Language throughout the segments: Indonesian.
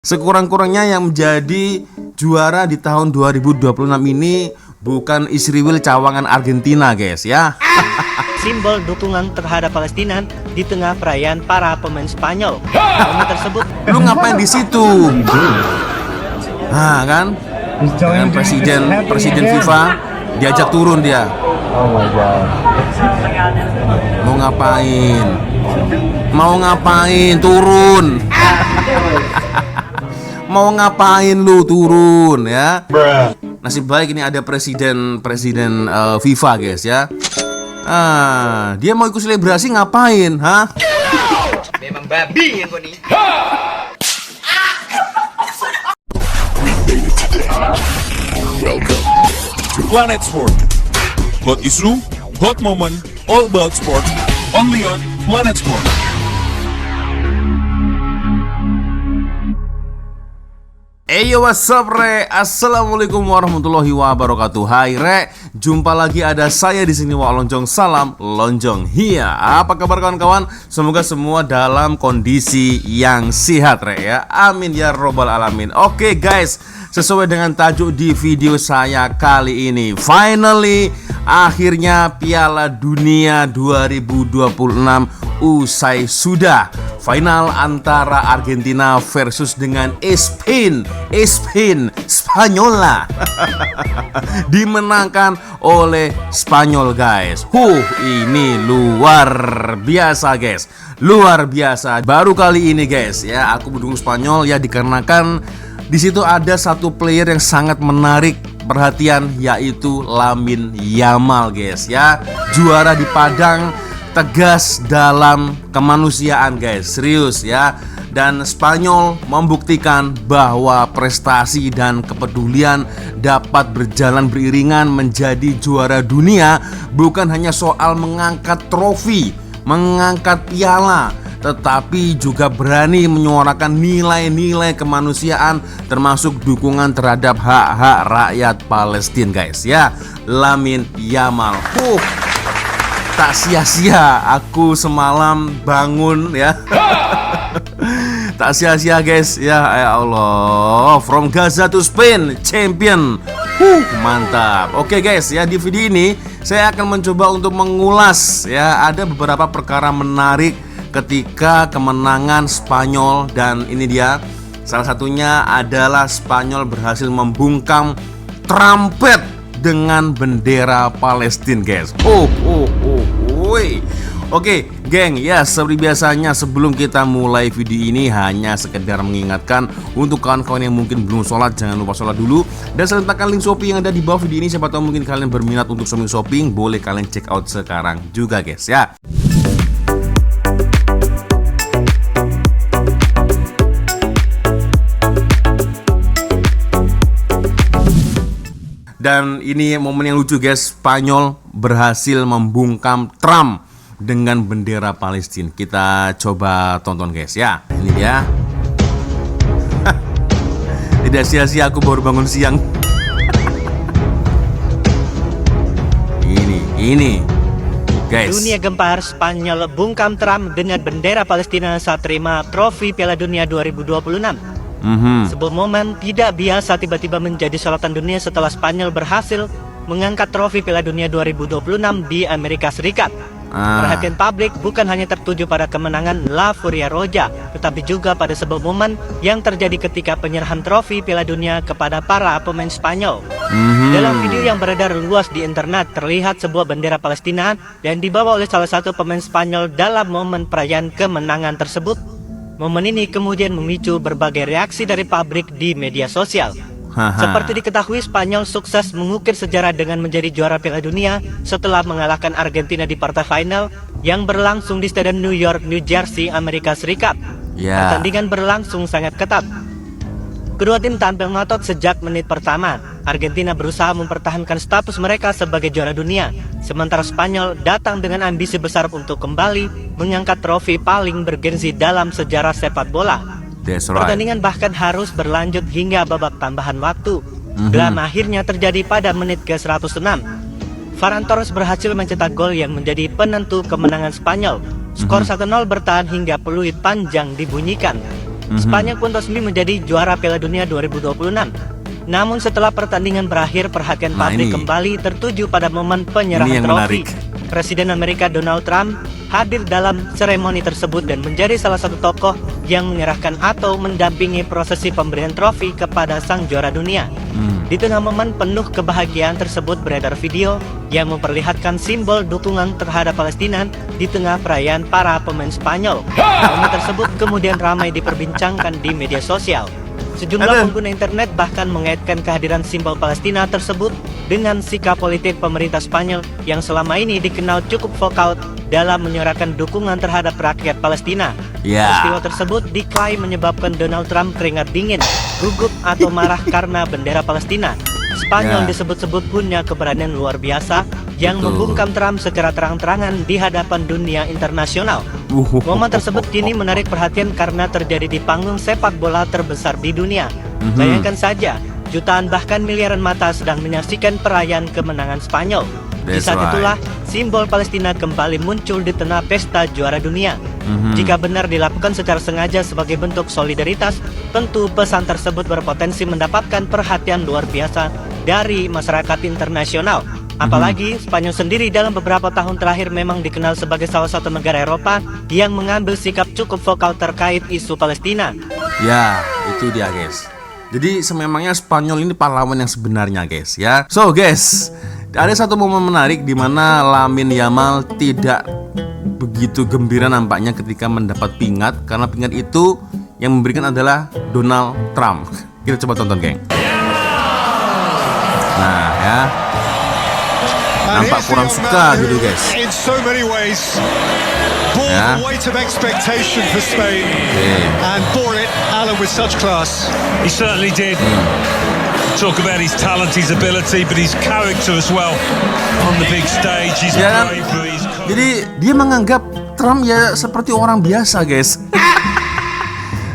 Sekurang-kurangnya yang menjadi juara di tahun 2026 ini bukan Israel cawangan Argentina, guys, ya. Simbol dukungan terhadap Palestina di tengah perayaan para pemain Spanyol. Momen tersebut, Lu ngapain di situ? Nah, kan? Dengan presiden FIFA diajak turun dia. Oh my god. Mau ngapain? Mau ngapain turun? Mau ngapain lu turun, ya? Nasib baik ini ada presiden FIFA, guys, ya. Dia mau ikut selebrasi ngapain, hah? memang babi yang kau nih. Planet Sport. Hot issue, hot moment, all about sport. Only on Planet Sport. Eyo, what's up, Re? Assalamualaikum warahmatullahi wabarakatuh. Hai, Re. Jumpa lagi ada saya di sini, Wak Lonjong. Salam Lonjong. Hiya. Apa kabar kawan-kawan? Semoga semua dalam kondisi yang sehat, Re, ya. Amin ya robbal alamin. Oke, guys. Sesuai dengan tajuk di video saya kali ini, finally, akhirnya Piala Dunia 2026 usai sudah. Final antara Argentina versus dengan Spain Spanyola. Dimenangkan oleh Spanyol, guys. Ini luar biasa, guys. Luar biasa. Baru kali ini, guys, ya, aku mendukung Spanyol, ya, dikarenakan di situ ada satu player yang sangat menarik perhatian, yaitu Lamine Yamal, guys, ya. Juara di padang, tegas dalam kemanusiaan, guys, serius, ya. Dan Spanyol membuktikan bahwa prestasi dan kepedulian dapat berjalan beriringan. Menjadi juara dunia bukan hanya soal mengangkat trofi, mengangkat piala, tetapi juga berani menyuarakan nilai-nilai kemanusiaan, termasuk dukungan terhadap hak-hak rakyat Palestina, guys, ya. Lamine Yamal, tak sia-sia aku semalam bangun, ya. Tak sia-sia, guys, ya. Ya Allah, from Gaza to Spain, champion. Mantap. Oke, guys, ya, di video ini saya akan mencoba untuk mengulas, ya, ada beberapa perkara menarik ketika kemenangan Spanyol. Dan ini dia, salah satunya adalah Spanyol berhasil membungkam trompet dengan bendera Palestina, guys. Oke, geng, ya, seperti biasanya sebelum kita mulai video ini hanya sekedar mengingatkan untuk kawan-kawan yang mungkin belum sholat, jangan lupa sholat dulu dan sertakan link Shopee yang ada di bawah video ini. Siapa tahu mungkin kalian berminat untuk shopping, boleh kalian check out sekarang juga, guys, ya. Dan ini momen yang lucu, guys. Spanyol berhasil membungkam Trump dengan bendera Palestina. Kita coba tonton, guys, ya. Ini dia. Tidak sia-sia aku baru bangun siang. Ini guys. Dunia gempar, Spanyol bungkam Trump dengan bendera Palestina saat terima trofi Piala Dunia 2026. Sebuah momen tidak biasa tiba-tiba menjadi sorotan dunia setelah Spanyol berhasil mengangkat trofi Piala Dunia 2026 di Amerika Serikat. Perhatian publik bukan hanya tertuju pada kemenangan La Furia Roja, tetapi juga pada sebuah momen yang terjadi ketika penyerahan trofi Piala Dunia kepada para pemain Spanyol. Dalam video yang beredar luas di internet, terlihat sebuah bendera Palestina yang dibawa oleh salah satu pemain Spanyol dalam momen perayaan kemenangan tersebut. Momen ini kemudian memicu berbagai reaksi dari publik di media sosial. Seperti diketahui, Spanyol sukses mengukir sejarah dengan menjadi juara Piala Dunia setelah mengalahkan Argentina di partai final yang berlangsung di Stadion New York, New Jersey, Amerika Serikat. Pertandingan berlangsung sangat ketat. Kedua tim tampil ngotot sejak menit pertama. Argentina berusaha mempertahankan status mereka sebagai juara dunia, sementara Spanyol datang dengan ambisi besar untuk kembali mengangkat trofi paling bergengsi dalam sejarah sepak bola. Pertandingan bahkan harus berlanjut hingga babak tambahan waktu. Drama akhirnya terjadi pada menit ke-106. Ferran Torres berhasil mencetak gol yang menjadi penentu kemenangan Spanyol. Skor 1-0 bertahan hingga peluit panjang dibunyikan. Spanyol pun resmi menjadi juara Piala Dunia 2026. Namun setelah pertandingan berakhir, perhatian publik kembali tertuju pada momen penyerahan trofi. Presiden Amerika Donald Trump hadir dalam seremoni tersebut dan menjadi salah satu tokoh yang menyerahkan atau mendampingi prosesi pemberian trofi kepada sang juara dunia. Di tengah momen penuh kebahagiaan tersebut beredar video yang memperlihatkan simbol dukungan terhadap Palestina di tengah perayaan para pemain Spanyol. Momen tersebut kemudian ramai diperbincangkan di media sosial. Sejumlah pengguna internet bahkan mengaitkan kehadiran simbol Palestina tersebut dengan sikap politik pemerintah Spanyol yang selama ini dikenal cukup vokal dalam menyuarakan dukungan terhadap rakyat Palestina. Peristiwa tersebut diklaim menyebabkan Donald Trump keringat dingin, gugup atau marah karena bendera Palestina. Spanyol disebut-sebut punya keberanian luar biasa yang membungkam Trump secara terang-terangan di hadapan dunia internasional. Momen tersebut kini menarik perhatian karena terjadi di panggung sepak bola terbesar di dunia. Bayangkan saja, jutaan bahkan miliaran mata sedang menyaksikan perayaan kemenangan Spanyol. Di saat itulah simbol Palestina kembali muncul di tengah pesta juara dunia. Jika benar dilakukan secara sengaja sebagai bentuk solidaritas, tentu pesan tersebut berpotensi mendapatkan perhatian luar biasa dari masyarakat internasional. Apalagi Spanyol sendiri dalam beberapa tahun terakhir memang dikenal sebagai salah satu negara Eropa yang mengambil sikap cukup vokal terkait isu Palestina. Ya, itu dia guys. Jadi sememangnya Spanyol ini pahlawan yang sebenarnya guys ya. So guys, ada satu momen menarik di mana Lamine Yamal tidak begitu gembira nampaknya ketika mendapat pingat, karena pingat itu yang memberikan adalah Donald Trump. Kita coba tonton geng. Nah ya, nampak kurang suka gitu guys. The weight of expectation for Spain and bore it, Alan, with such class. He certainly did. Talk about his talent, his ability, but his character as well on the big stage. His bravery. Jadi dia menganggap Trump ya seperti orang biasa guys.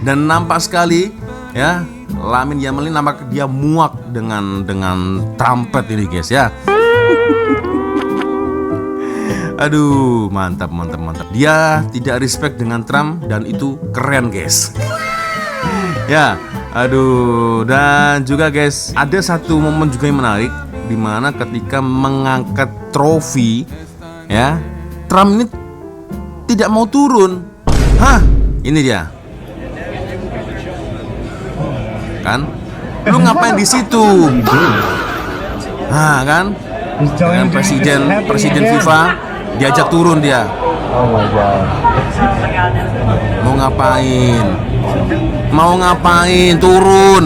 Dan nampak sekali ya, Lamine Yamal ini nampak dia muak dengan trumpet ini guys ya. Aduh, mantap. Dia tidak respect dengan Trump dan itu keren guys. Ya, aduh. Dan juga guys, ada satu momen juga yang menarik di mana ketika mengangkat trofi ya, Trump ini tidak mau turun. Hah, ini dia. Kan? Lu ngapain di situ? Nah, kan? Dengan presiden FIFA diajak turun dia. Mau ngapain turun?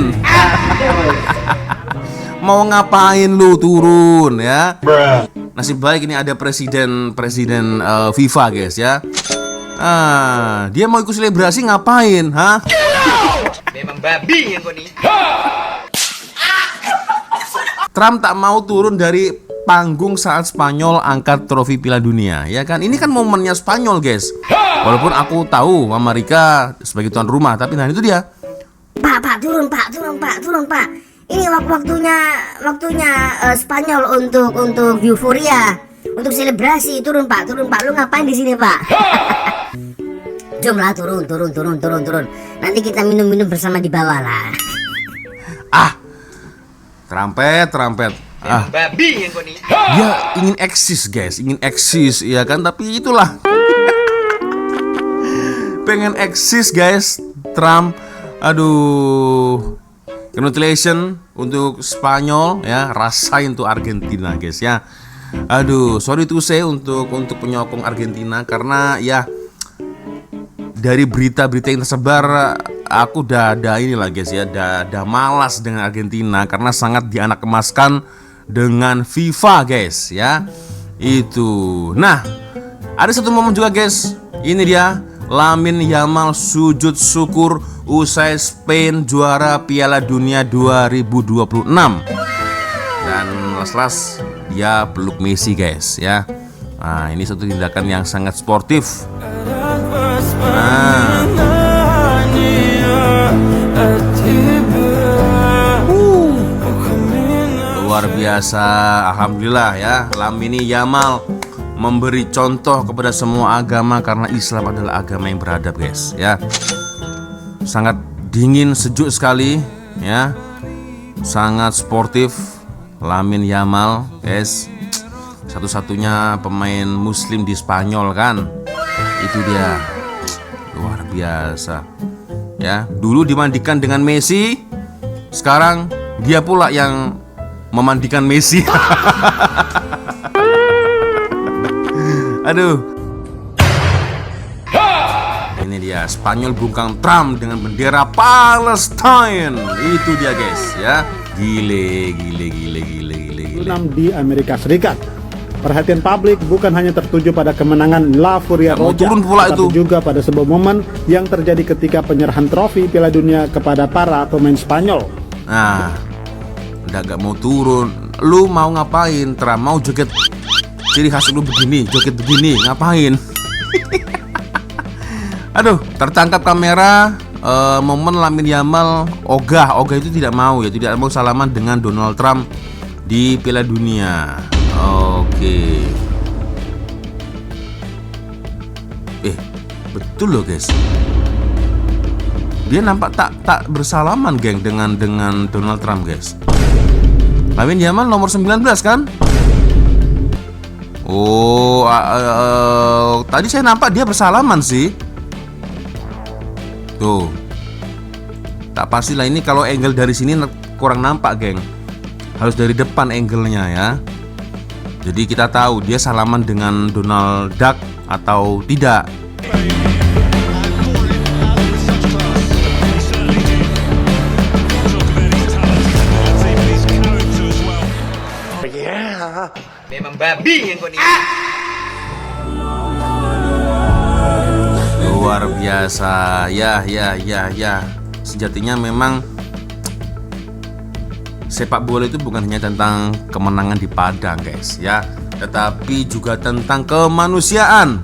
Mau ngapain lu turun ya? Nasib baik ini ada presiden FIFA guys ya. Dia mau ikut selebrasi ngapain? Hah? Memang babi yang kau nih. Trump tak mau turun dari panggung saat Spanyol angkat trofi Piala Dunia, ya kan? Ini kan momennya Spanyol, guys. Walaupun aku tahu Amerika sebagai tuan rumah, tapi nah itu dia. Pak, turun Pak. Ini waktunya Spanyol untuk euforia, untuk selebrasi. Turun Pak. Lu ngapain di sini, Pak? Jomlah turun. Nanti kita minum bersama di bawah lah. Trampet. Babi yang kau nih. Dia ingin eksis guys, ya kan, tapi itulah pengen eksis guys Trump. Aduh, congratulations untuk Spanyol ya, rasain tuh Argentina guys ya. Aduh, sorry to say untuk penyokong Argentina, karena ya dari berita-berita yang tersebar aku udah ada inilah guys ya, udah malas dengan Argentina karena sangat dianak kemaskan dengan FIFA guys ya. Itu. Nah, ada satu momen juga guys. Ini dia Lamine Yamal sujud syukur usai Spain juara Piala Dunia 2026. Dan las-las dia peluk Messi guys ya. Nah, ini satu tindakan yang sangat sportif. Luar biasa, alhamdulillah ya. Lamine Yamal memberi contoh kepada semua agama karena Islam adalah agama yang beradab guys ya. sangat dingin, sejuk sekali ya. Sangat sportif Lamine Yamal, guys. Satu-satunya pemain muslim di Spanyol kan. Itu dia. Luar biasa. Ya, dulu dimandikan dengan Messi, sekarang dia pula yang memandikan Messi. Aduh. Ini dia Spanyol bungkam Trump dengan bendera Palestine. Itu dia guys ya. Gile. 6 di Amerika Serikat. Perhatian publik bukan hanya tertuju pada kemenangan La Furia Roja, tapi juga pada sebuah momen yang terjadi ketika penyerahan trofi Piala Dunia kepada para pemain Spanyol. Nah, udah gak mau turun. Lu mau ngapain? Trump mau joget ciri khas lu begini, joget begini, ngapain? Aduh, tertangkap kamera momen Lamine Yamal ogah itu tidak mau salaman dengan Donald Trump di Piala Dunia. Oke. Betul loh guys. Dia nampak tak bersalaman geng dengan Donald Trump guys. Lamine Yamal nomor 19 kan? Tadi saya nampak dia bersalaman sih. Tuh. Tak pastilah ini kalau angle dari sini kurang nampak, geng. Harus dari depan angle-nya ya. Jadi kita tahu dia salaman dengan Donald Duck atau tidak. Memang babi yang kau ni. Luar biasa. Ya. Sejatinya memang sepak bola itu bukan hanya tentang kemenangan di padang, guys, ya, tetapi juga tentang kemanusiaan.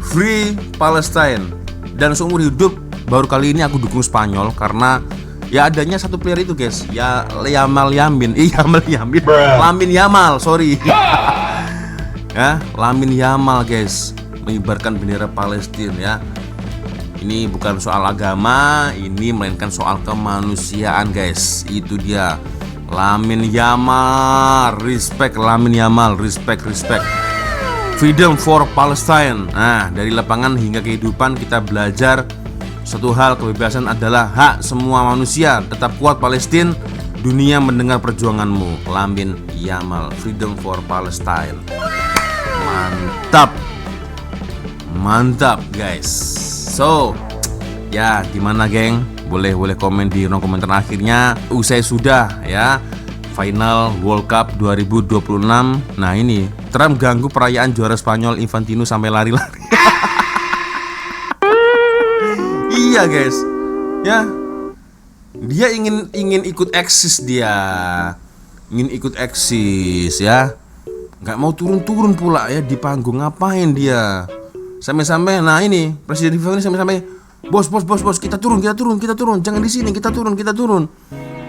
Free Palestine. Dan seumur hidup baru kali ini aku dukung Spanyol karena ya adanya satu player itu, guys. Ya Lamine Yamal, sorry. Ya, Lamine Yamal, guys, mengibarkan bendera Palestina ya. Ini bukan soal agama, ini melainkan soal kemanusiaan, guys. Itu dia Lamine Yamal. Respect Lamine Yamal, respect. Freedom for Palestine. Nah, dari lapangan hingga kehidupan kita belajar satu hal, kebebasan adalah hak semua manusia. Tetap kuat Palestina, dunia mendengar perjuanganmu. Lamine Yamal, Freedom for Palestine. Mantap guys. So, ya gimana geng? Boleh komen di ruang komentar akhirnya. Usai sudah ya final World Cup 2026. Nah ini Trump ganggu perayaan juara Spanyol Infantino sampai lari-lari. Iya guys, ya dia ingin ikut eksis ya, nggak mau turun pula ya di panggung. Ngapain dia? Sampai nah ini Presiden FIFA ini sampai bos kita turun, jangan di sini, kita turun.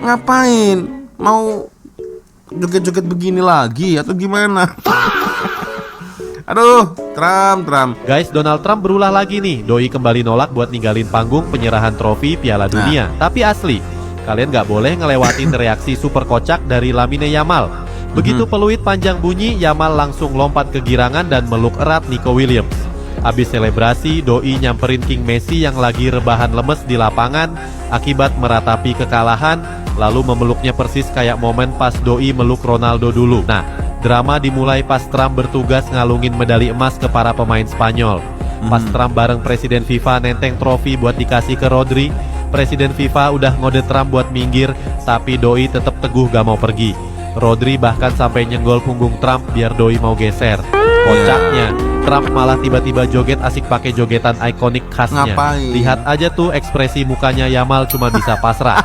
Ngapain? Mau joget-joget begini lagi atau gimana? Aduh, Trump. Guys, Donald Trump berulah lagi nih. Doi kembali nolak buat ninggalin panggung penyerahan trofi Piala Dunia. Tapi asli, kalian gak boleh ngelewatin reaksi super kocak dari Lamine Yamal. Begitu peluit panjang bunyi, Yamal langsung lompat ke girangan dan meluk erat Nico Williams. Habis selebrasi, Doi nyamperin King Messi yang lagi rebahan lemes di lapangan akibat meratapi kekalahan, lalu memeluknya persis kayak momen pas Doi meluk Ronaldo dulu. Nah, drama dimulai pas Trump bertugas ngalungin medali emas ke para pemain Spanyol. Pas Trump bareng Presiden FIFA nenteng trofi buat dikasih ke Rodri, Presiden FIFA udah ngode Trump buat minggir, tapi Doi tetap teguh gak mau pergi. Rodri bahkan sampai nyenggol punggung Trump biar Doi mau geser. Kocaknya, Trump malah tiba-tiba joget asik pakai jogetan ikonik khasnya. Ngapain? Lihat aja tuh ekspresi mukanya Yamal cuma bisa pasrah.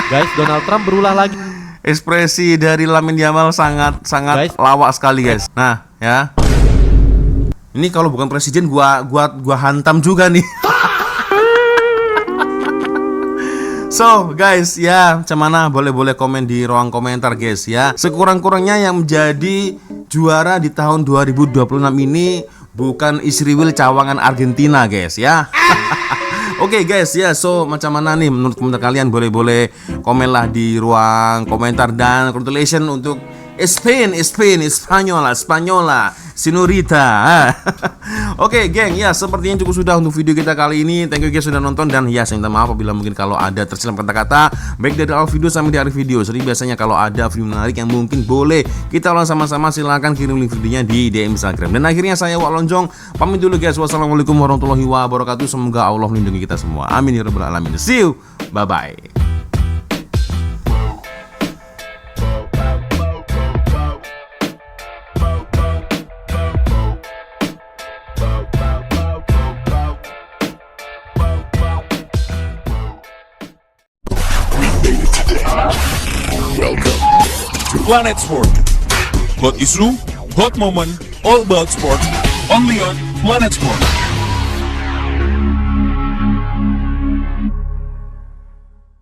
Guys, Donald Trump berulah lagi. Ekspresi dari Lamine Yamal sangat guys, lawak sekali guys. Nah ya, ini kalau bukan presiden gua hantam juga nih. So guys ya, macam mana? Boleh komen di ruang komentar guys ya. Sekurang-kurangnya yang menjadi juara di tahun 2026 ini bukan Israel cawangan Argentina guys ya. Oke guys, ya so macam mana nih menurut komentar kalian? Boleh komenlah di ruang komentar. Dan congratulations untuk Spain, Spanyola, Senorita. Oke geng, ya sepertinya cukup sudah untuk video kita kali ini. Thank you guys sudah nonton. Dan ya saya minta maaf apabila mungkin kalau ada tersilam kata-kata baik dari awal video sampai di akhir video. Jadi biasanya kalau ada video menarik yang mungkin boleh kita ulang sama-sama, silahkan kirim link videonya di DM Instagram. Dan akhirnya saya Wak Lonjong pamit dulu guys. Wassalamualaikum warahmatullahi wabarakatuh. Semoga Allah melindungi kita semua. Amin ya rabbal alamin. See you, bye bye. Welcome to Planet Sport. Hot issue, hot moment, all about sport, only on Planet Sport.